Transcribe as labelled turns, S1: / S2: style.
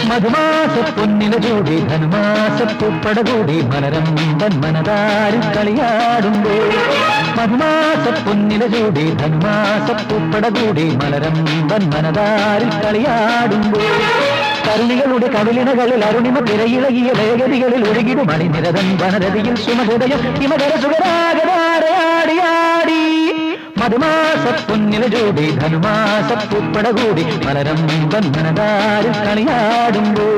S1: മധുമാസ പൊന്നില ചൂടി ധനുമാസ പൂപ്പടകൂടി മലരമ്പൻ മനതാരിൽ കളിയാടുമ്പോൾ മധുമാസ പൊന്നില ചൂടി ധനുമാസ പൂപ്പടകൂടി മലരമ്പൻ മനതാരിൽ കളിയാടുമ്പോൾ കരുണികളുടെ കവിളിനകളിൽ അരുണിമ തിരയിളകിയ വേഗതികളിൽ ഒഴുകിടും അണിനിരതൻ വനരതിയിൽ സുമഹൃദയം ഹിമകര സുഖരാഗതാരയാടിയാടി മധുമാസ പൊന്നില ജോടി ധനുമാസ പൂപ്പടകൂടി മലരമ്പൻ മനതാരിൽ കളിയാടുമ്പോൾ